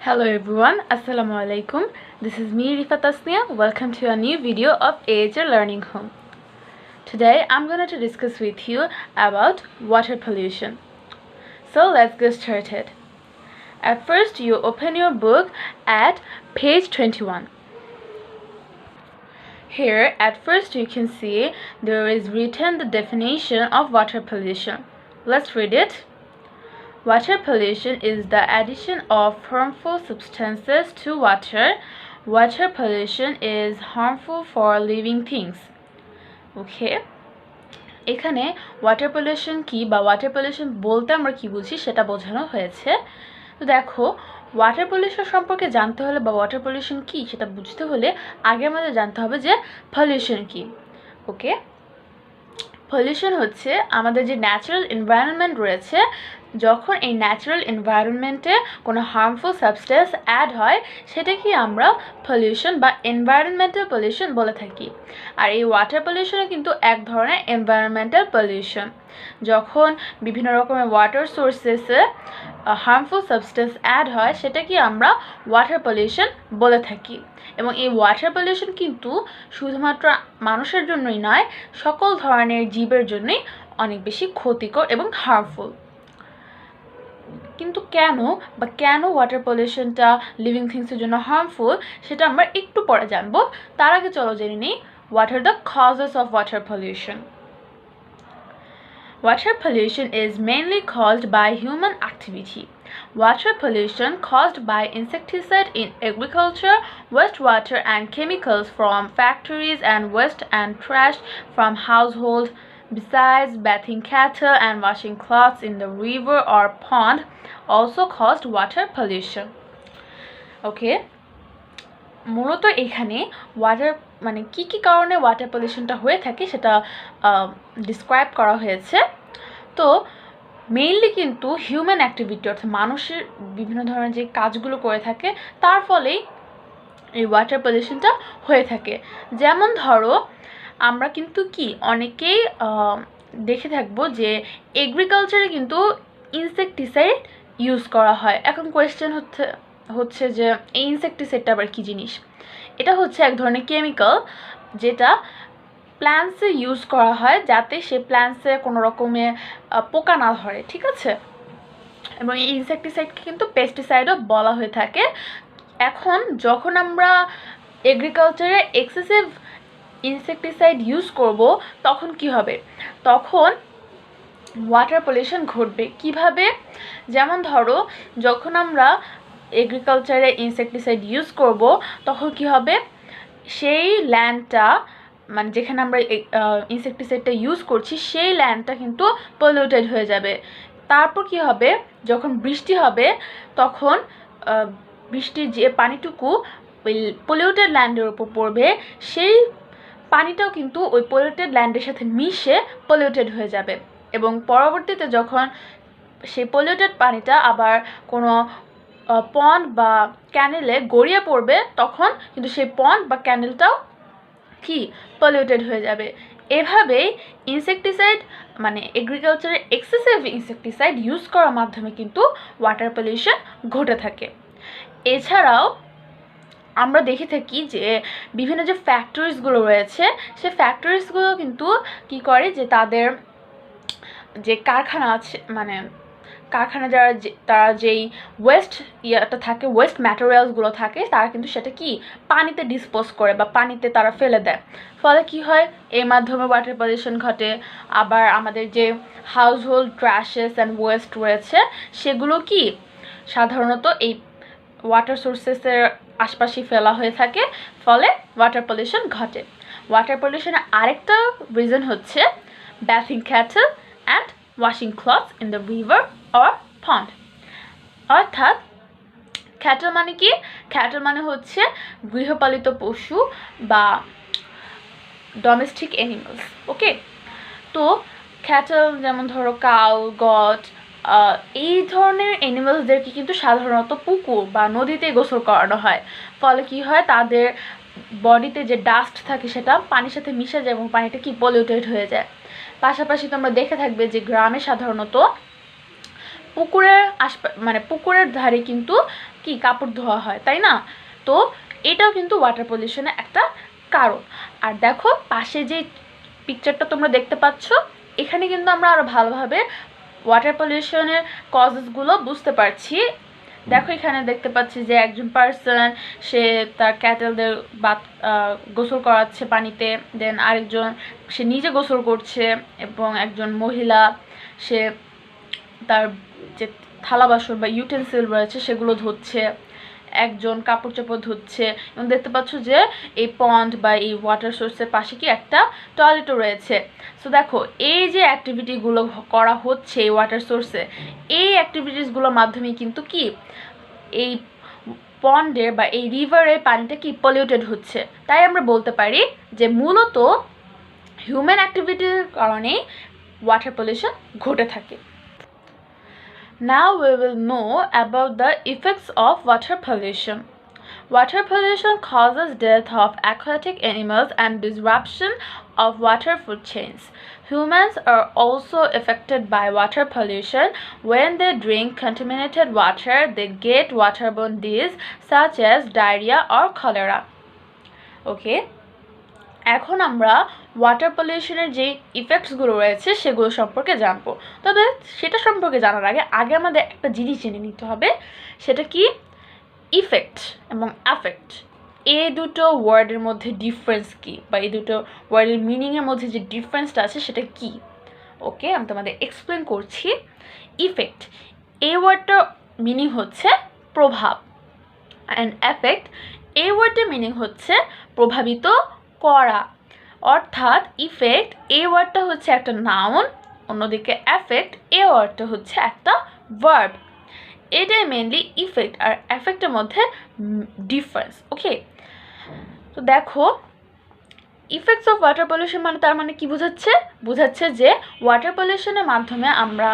Hello everyone, Assalamu alaikum. This is me Refa Tasnia. Welcome to a new video of ahrlearninghome Learning Home. Today I'm going to discuss with you about water pollution. So let's get started. At first you open your book at page 21. Here at first you can see there is written the definition of water pollution. Let's read it. Water pollution is the addition of harmful substances to water. Water pollution is harmful for living things. Okay? এখানে water pollution কি বা water pollution বলতে আমরা কি বুঝি সেটা বোঝানো হয়েছে। তো দেখো, ওয়াটার পলিউশন সম্পর্কে জানতে হলে বা ওয়াটার পলিউশন কি সেটা বুঝতে হলে আগে আমাদের জানতে হবে যে পলিউশন কি। ওকে, পলিউশন হচ্ছে আমাদের যে ন্যাচারাল এনভায়রনমেন্ট রয়েছে, যখন এই ন্যাচারাল এনভায়রনমেন্টে কোনো হার্মফুল সাবস্টেন্স অ্যাড হয় সেটাকে আমরা পলিউশন বা এনভায়রনমেন্টাল পলিউশন বলে থাকি। আর এই ওয়াটার পলিউশনও কিন্তু এক ধরনের এনভায়রনমেন্টাল পলিউশন। যখন বিভিন্ন রকমের ওয়াটার সোর্সেসে হার্মফুল সাবস্টেন্স অ্যাড হয় সেটাকে আমরা ওয়াটার পলিউশন বলে থাকি। এবং এই ওয়াটার পলিউশন কিন্তু শুধুমাত্র মানুষের জন্যই নয়, সকল ধরনের জীবের জন্যই অনেক বেশি ক্ষতিকর এবং হার্মফুল। কিন্তু কেন ওয়াটার পলিউশনটা লিভিং থিংসের জন্য হার্মফুল সেটা আমরা একটু পরে জানবো। তার আগে চলো জেনে নিই what are the causes of water pollution. Water pollution is mainly caused by human activity. Water pollution caused by insecticide in agriculture, wastewater and chemicals from factories and waste and trash from households. Besides, bathing cattle and washing clothes in the river or pond also caused water pollution. Okay, মূলত এখানে water মানে কি কারণে water পলিউশনটা হয়ে থাকে সেটা describe করা হয়েছে। তো মেইনলি কিন্তু হিউম্যান অ্যাক্টিভিটি অর্থাৎ মানুষের বিভিন্ন ধরনের যে কাজগুলো করে থাকে তার ফলেই এই ওয়াটার পলিউশনটা হয়ে থাকে। যেমন ধরো, আমরা কিন্তু অনেকেই দেখে থাকবো যে এগ্রিকালচারে কিন্তু ইনসেকটিসাইড ইউজ করা হয়। এখন কোয়েশ্চেন হচ্ছে যে এই ইনসেকটিসাইডটা আবার কী জিনিস? এটা হচ্ছে এক ধরনের কেমিক্যাল যেটা প্ল্যান্টসে ইউজ করা হয় যাতে সে প্ল্যান্টসে কোনো রকমের পোকা না ধরে, ঠিক আছে? এবং এই ইনসেকটিসাইডকে কিন্তু পেস্টিসাইডও বলা হয়ে থাকে। এখন যখন আমরা এগ্রিকালচারে এক্সেসিভ ইনসেকটিসাইড ইউজ করব তখন কি হবে? তখন ওয়াটার পলিউশন ঘটবে। কিভাবে? যেমন ধরো, যখন আমরা এগ্রিকালচারে ইনসেকটিসাইড ইউজ করব তখন কি হবে? সেই ল্যান্ডটা মানে যেখানে আমরা ইনসেকটিসাইডটা ইউজ করছি সেই ল্যান্ডটা কিন্তু পলিউটেড হয়ে যাবে। তারপর কি হবে? যখন বৃষ্টি হবে তখন বৃষ্টির যে পানিটুকু ওই পলিউটেড ল্যান্ডের উপর পড়বে সেই পানিটাও কিন্তু ওই পলিউটেড ল্যান্ডের সাথে মিশে পলিউটেড হয়ে যাবে। এবং পরবর্তীতে যখন সেই পলিউটেড পানিটা আবার কোনো পন্ড বা ক্যানেলে গড়িয়ে পড়বে তখন কিন্তু সেই পন্ড বা ক্যানেলটাও পলিউটেড হয়ে যাবে। এভাবেই ইনসেকটিসাইড মানে এগ্রিকালচারে এক্সেসিভ ইনসেকটিসাইড ইউজ করার মাধ্যমে কিন্তু ওয়াটার পলিউশন ঘটে থাকে। এছাড়াও আমরা দেখে থাকি যে বিভিন্ন যে ফ্যাক্টরিজগুলো রয়েছে সে ফ্যাক্টরিজগুলো কিন্তু কি করে যে তাদের যে কারখানা আছে মানে কারখানা তারা যেই ওয়েস্ট থাকে, ওয়েস্ট ম্যাটেরিয়ালসগুলো থাকে, তারা কিন্তু সেটা পানিতে ডিসপোজ করে বা পানিতে তারা ফেলে দেয়। ফলে কি হয়? এর মাধ্যমে ওয়াটার পলিউশন ঘটে। আবার আমাদের যে হাউস হোল্ড ট্র্যাশেস অ্যান্ড ওয়েস্ট রয়েছে সেগুলো সাধারণত এই ওয়াটার সোর্সেসের আশপাশেই ফেলা হয়ে থাকে, ফলে ওয়াটার পলিউশন ঘটে। ওয়াটার পলিউশনের আরেকটা রিজন হচ্ছে bathing cattle and washing clothes in the river or pond. অর্থাৎ ক্যাটল মানে কি? ক্যাটল মানে হচ্ছে গৃহপালিত পশু বা ডোমেস্টিক অ্যানিমালস। ওকে, তো ক্যাটল যেমন ধরো কাউ, গট, এই ধরনের অ্যানিমালসদেরকে কিন্তু সাধারণত পুকুর বা নদীতে গোসল করানো হয়। ফলে কি হয়? তাদের বডিতে যে ডাস্ট থাকে সেটা পানির সাথে মিশে যায় এবং পানিটা পলিউটেড হয়ে যায়। পাশাপাশি তোমরা দেখে থাকবে যে গ্রামে সাধারণত পুকুরের ধারে কিন্তু কি কাপড় ধোয়া হয়, তাই না? তো এটাও কিন্তু ওয়াটার পলিউশনের একটা কারণ। আর দেখো পাশে যে পিকচারটা তোমরা দেখতে পাচ্ছ, এখানে কিন্তু আমরা আরও ভালোভাবে ওয়াটার পলিউশনের কজেসগুলো বুঝতে পারছি। দেখো এখানে দেখতে পাচ্ছি যে একজন পার্সন সে তার ক্যাটেলদের গোসল করাচ্ছে পানিতে, দেন আরেকজন সে নিজে গোসল করছে, এবং একজন মহিলা সে তার যে থালা বাসন বা ইউটেন্সিল রয়েছে সেগুলো ধুচ্ছে, একজন কাপড় চোপড় ধুচ্ছে, এবং দেখতে পাচ্ছ যে এই পন্ড বা এই ওয়াটার সোর্সের পাশে কি একটা টয়লেটও রয়েছে। সো দেখো এই যে অ্যাক্টিভিটিগুলো করা হচ্ছে এই ওয়াটার সোর্সে, এই অ্যাক্টিভিটিসগুলোর মাধ্যমে কিন্তু কি এই পন্ডের বা এই রিভারের পানিটা কি পলিউটেড হচ্ছে। তাই আমরা বলতে পারি যে মূলত হিউম্যান অ্যাক্টিভিটির কারণেই ওয়াটার পলিউশন ঘটে থাকে। Now we will know about the effects of water pollution. Water pollution causes death of aquatic animals and disruption of water food chains. Humans are also affected by water pollution. When they drink contaminated water, they get waterborne diseases such as diarrhea or cholera. Okay? এখন আমরা water পলিউশনের যে ইফেক্টসগুলো রয়েছে সেগুলো সম্পর্কে জানবো। তবে সেটা সম্পর্কে জানার আগে আমাদের একটা জিনিস জেনে নিতে হবে, সেটা কি ইফেক্ট এবং অ্যাফেক্ট। এই দুটো ওয়ার্ডের মধ্যে ডিফারেন্স কি, বা এই দুটো ওয়ার্ডের মিনিংয়ের মধ্যে যে ডিফারেন্সটা আছে সেটা কি। ওকে, আমি তোমাদের এক্সপ্লেন করছি। ইফেক্ট, এই ওয়ার্ডটার মিনিং হচ্ছে প্রভাব, অ্যান্ড অ্যাফেক্ট এই ওয়ার্ডটার মিনিং হচ্ছে প্রভাবিত করা। অর্থাৎ ইফেক্ট এই ওয়ার্ডটা হচ্ছে একটা নাউন, অন্যদিকে অ্যাফেক্ট এই ওয়ার্ডটা হচ্ছে একটা ভার্ব। এটাই মেনলি ইফেক্ট আর অ্যাফেক্টের মধ্যে ডিফারেন্স। ওকে, তো দেখো ইফেক্টস অফ ওয়াটার পলিউশন মানে তার মানে কি বোঝাচ্ছে যে ওয়াটার পলিউশনের মাধ্যমে আমরা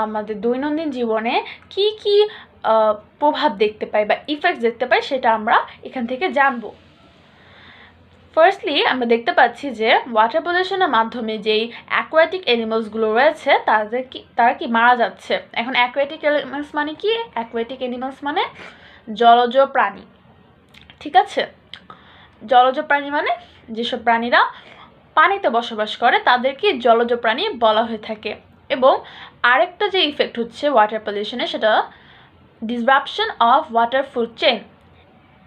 আমাদের দৈনন্দিন জীবনে কি কি প্রভাব দেখতে পাই বা ইফেক্টস দেখতে পাই সেটা আমরা এখান থেকে জানবো। ফার্স্টলি আমরা দেখতে পাচ্ছি যে ওয়াটার পলিউশনের মাধ্যমে যেই অ্যাকোয়াটিক অ্যানিমালসগুলো রয়েছে তারা কি মারা যাচ্ছে। এখন অ্যাকোয়াটিক অ্যানিমালস মানে কি? অ্যাকোয়াটিক অ্যানিমালস মানে জলজ প্রাণী, ঠিক আছে? জলজ প্রাণী মানে যেসব প্রাণীরা পানিতে বসবাস করে তাদেরকে জলজ প্রাণী বলা হয়ে থাকে। এবং আরেকটা যে ইফেক্ট হচ্ছে ওয়াটার পলিউশনের, সেটা disruption of water food chain.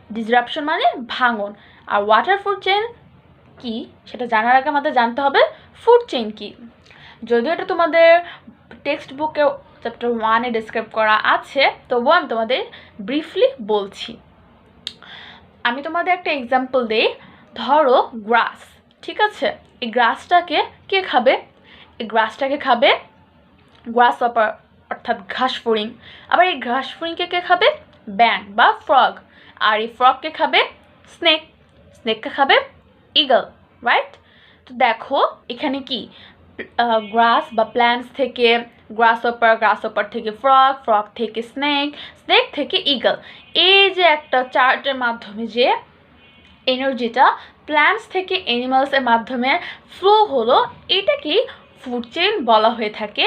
Disruption মানে ভাঙন, আর ওয়াটার ফুড চেইন কি সেটা জানার আগে আমাদের জানতে হবে ফুড চেইন কি। যদিও এটা তোমাদের টেক্সট বুকে চ্যাপ্টার 1-এ ডিসক্রাইব করা আছে, তবুও আমি তোমাদের ব্রিফলি বলছি। আমি তোমাদের একটা এক্সাম্পল দিই। ধরো গ্রাস, ঠিক আছে? এই গ্রাসটাকে কে খাবে? এই গ্রাসটাকে খাবে গ্রাস হপার, অর্থাৎ ঘাসফড়িং। আবার এই ঘাসফড়িংকে কে খাবে? ব্যাং বা ফ্রগ। আর এই ফ্রগকে খাবে স্নেক, স্নেককে খাবে ইগল, রাইট? তো দেখো এখানে কি গ্রাস বা প্ল্যান্টস থেকে গ্রাস হপার থেকে ফ্রগ, ফ্রগ থেকে স্নেক, স্নেক থেকে ইগল। এই যে একটা চার্টের মাধ্যমে যে এনার্জিটা প্ল্যান্টস থেকে অ্যানিমালসের মাধ্যমে ফ্লো হলো, এটাকেই ফুড চেইন বলা হয়ে থাকে।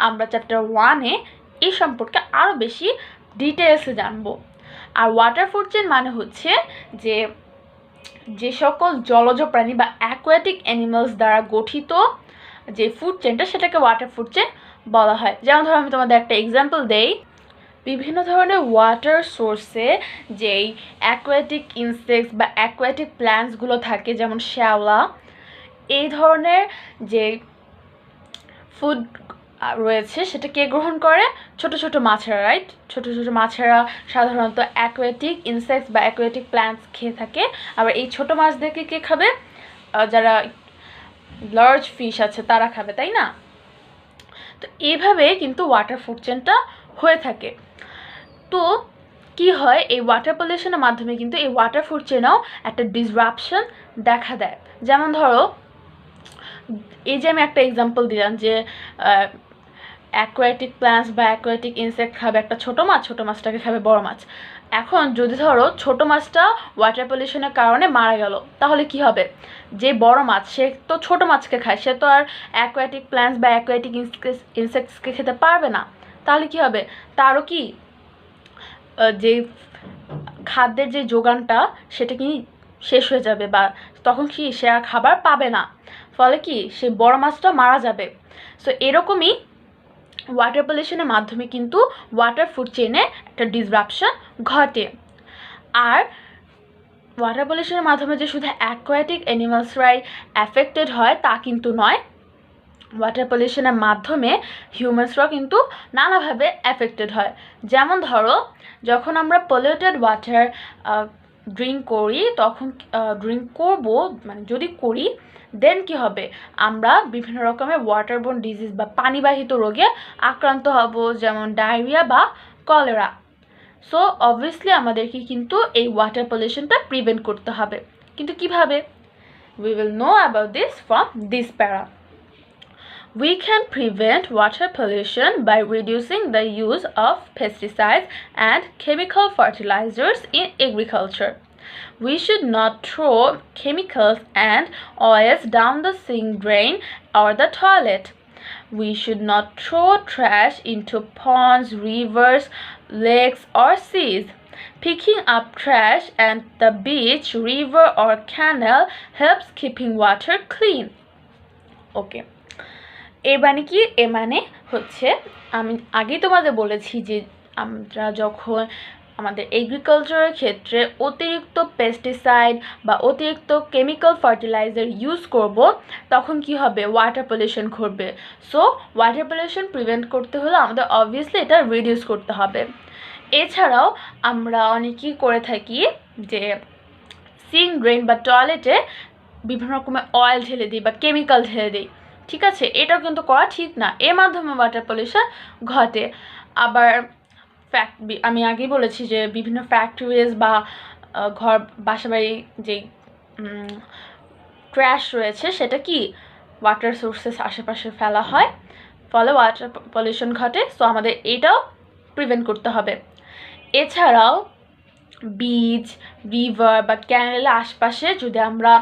আমরা চ্যাপ্টার 1-এ এই সম্পর্কে আরও বেশি ডিটেলসে জানবো। আর ওয়াটার ফুড চেইন মানে হচ্ছে যে সকল জলজ প্রাণী বা অ্যাকোয়াটিক অ্যানিমালস দ্বারা গঠিত যে ফুড চেইনটা, সেটাকে ওয়াটার ফুড চেইন বলা হয়। যেমন ধরো আমি তোমাদের একটা এক্সাম্পল দেই। বিভিন্ন ধরনের ওয়াটার সোর্সে যেই অ্যাকোয়াটিক ইনসেক্টস বা অ্যাকোয়াটিক প্ল্যান্টসগুলো থাকে, যেমন শ্যাওলা, এই ধরনের যে ফুড রয়েছে সেটা কে গ্রহণ করে? ছোট ছোট মাছেরা, রাইট? ছোট ছোট মাছেরা সাধারণত অ্যাকোয়াটিক ইনসেক্টস বা অ্যাকোয়াটিক প্ল্যান্টস খেয়ে থাকে। আবার এই ছোট মাছদেরকে কে খাবে? যারা লার্জ ফিশ আছে তারা খাবে, তাই না? তো এইভাবে কিন্তু ওয়াটার ফুড চেইনটা হয়ে থাকে। তো কি হয়, এই ওয়াটার পলিউশনের মাধ্যমে কিন্তু এই ওয়াটার ফুড চেইনেও একটা ডিসরাপশন দেখা দেয়। যেমন ধরো এই যে আমি একটা এক্সাম্পল দিলাম যে অ্যাকোয়াটিক প্ল্যান্টস বা অ্যাকোয়াটিক ইনসেক্ট খাবে একটা ছোটো মাছ, ছোটো মাছটাকে খাবে বড় মাছ। এখন যদি ধরো ছোটো মাছটা ওয়াটার পলিউশনের কারণে মারা গেল, তাহলে কি হবে? যে বড় মাছ সে তো ছোটো মাছকে খায়, সে তো আর অ্যাকোয়াটিক প্ল্যান্টস বা অ্যাকোয়াটিক ইনসেক্টসকে খেতে পারবে না। তাহলে কি হবে? তারও কি যে খাদ্যের যে যোগানটা সেটা কি শেষ হয়ে যাবে, বা তখন কি সে আর খাবার পাবে না, ফলে কি সে বড় মাছটা মারা যাবে। সো এরকমই ওয়াটার পলিউশনের মাধ্যমে কিন্তু ওয়াটার ফুড চেইনে একটা ডিসরাপশন ঘটে। আর ওয়াটার পলিউশনের মাধ্যমে যে শুধু অ্যাকোয়াটিক অ্যানিমালসরাই অ্যাফেক্টেড হয় তা কিন্তু নয়, ওয়াটার পলিউশনের মাধ্যমে হিউম্যানসরাও কিন্তু নানাভাবে অ্যাফেক্টেড হয়। যেমন ধরো, যখন আমরা পলিউটেড ওয়াটার ড্রিঙ্ক করি, তখন ড্রিঙ্ক করবো মানে যদি করি, দেন কি হবে, আমরা বিভিন্ন রকমের ওয়াটারবোর্ন ডিজিজ বা পানিবাহিত রোগে আক্রান্ত হব, যেমন ডায়রিয়া বা কলেরা। সো অবভিয়াসলি আমাদেরকে কিন্তু এই ওয়াটার পলিউশনটা প্রিভেন্ট করতে হবে। কিন্তু কিভাবে? We will know about this from this para. We can prevent water pollution by reducing the use of pesticides and chemical fertilizers in agriculture. We should not throw chemicals and oils down the sink drain or the toilet. We should not throw trash into ponds, rivers, lakes, or seas. Picking up trash at the beach, river, or canal helps keeping water clean. Okay. এর মানে হচ্ছে, আমি আগেই তোমাদের বলেছি যে আমরা যখন আমাদের এগ্রিকালচারের ক্ষেত্রে অতিরিক্ত পেস্টিসাইড বা অতিরিক্ত কেমিক্যাল ফার্টিলাইজার ইউজ করব, তখন কি হবে, ওয়াটার পলিউশন ঘটবে। সো ওয়াটার পলিউশন প্রিভেন্ট করতে হলে আমাদের অবভিয়াসলি এটা রিডিউস করতে হবে। এছাড়াও আমরা অনেকেই করে থাকি যে সিঙ্ক ড্রেন বা টয়লেটে বিভিন্ন রকমের অয়েল ঢেলে দিই বা কেমিক্যাল ঢেলে দিই, ঠিক আছে, এটাও কিন্তু করা ঠিক না, এর মাধ্যমে ওয়াটার পলিউশন ঘটে। আবার আমি আগেই বলেছি যে বিভিন্ন ফ্যাক্টরিজ বা ঘর বাসাবাড়ি যে ট্র্যাশ রয়েছে সেটা কি ওয়াটার সোর্সেস আশেপাশে ফেলা হয়, ফলে ওয়াটার পলিউশন ঘটে। সো আমাদের এটাও প্রিভেন্ট করতে হবে। এছাড়াও বিচ, রিভার বা ক্যানেলের আশপাশে যদি আমরা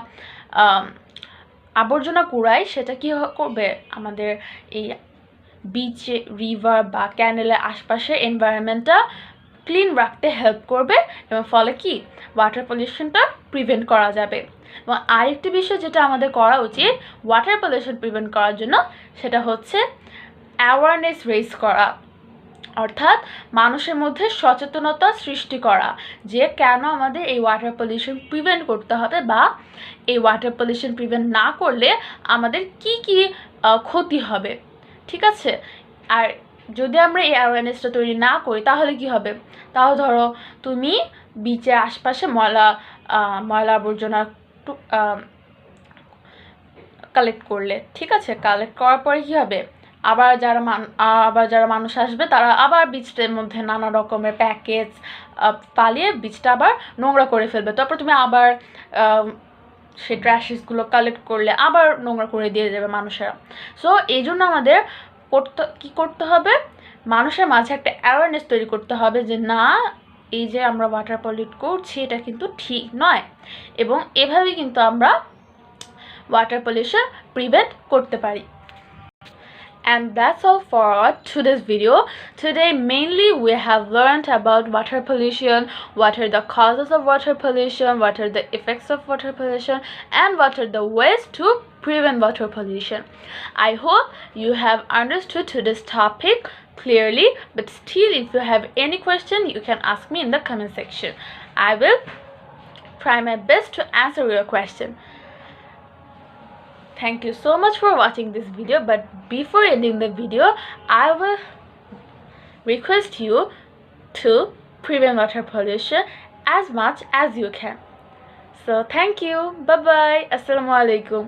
আবর্জনা কুড়াই, সেটা কি করবে, আমাদের এই বিচে, রিভার বা ক্যানেলের আশপাশে এনভায়রনমেন্টটা ক্লিন রাখতে হেল্প করবে, এবং ফলে কি ওয়াটার পলিউশনটা প্রিভেন্ট করা যাবে। এবং আরেকটি বিষয় যেটা আমাদের করা উচিত ওয়াটার পলিউশন প্রিভেন্ট করার জন্য, সেটা হচ্ছে অ্যাওয়ারনেস রেজ করা, অর্থাৎ মানুষের মধ্যে সচেতনতা সৃষ্টি করা যে কেন আমাদের এই ওয়াটার পলিউশন প্রিভেন্ট করতে হবে, বা এই ওয়াটার পলিউশন প্রিভেন্ট না করলে আমাদের কি কি ক্ষতি হবে, ঠিক আছে। আর যদি আমরা এই অ্যাওয়ারনেসটা তৈরি না করি তাহলে কি হবে, তাও ধরো তুমি বিচের আশপাশে ময়লা আবর্জনা কালেক্ট করলে, ঠিক আছে, কালেক্ট করার পরে কী হবে, আবার যারা মানুষ আসবে তারা আবার বীজটার মধ্যে নানা রকমের প্যাকেজ পালিয়ে বীজটা আবার নোংরা করে ফেলবে। তারপর তুমি আবার সেই ট্র্যাশেসগুলো কালেক্ট করলে আবার নোংরা করে দিয়ে যাবে মানুষেরা। সো এই জন্য আমাদের কী করতে হবে, মানুষের মাঝে একটা অ্যাওয়ারনেস তৈরি করতে হবে যে না, এই যে আমরা ওয়াটার পলিউট করছি এটা কিন্তু ঠিক নয়, এবং এভাবেই কিন্তু আমরা ওয়াটার পলিউশন প্রিভেন্ট করতে পারি। And that's all for today's video. Today mainly we have learned about water pollution, what are the causes of water pollution, what are the effects of water pollution, and what are the ways to prevent water pollution. I hope you have understood today's topic clearly, but still if you have any question you can ask me in the comment section. I will try my best to answer your question. Thank you so much for watching this video, but before ending the video I will request you to prevent water pollution as much as you can. So thank you, bye bye, assalamu alaikum.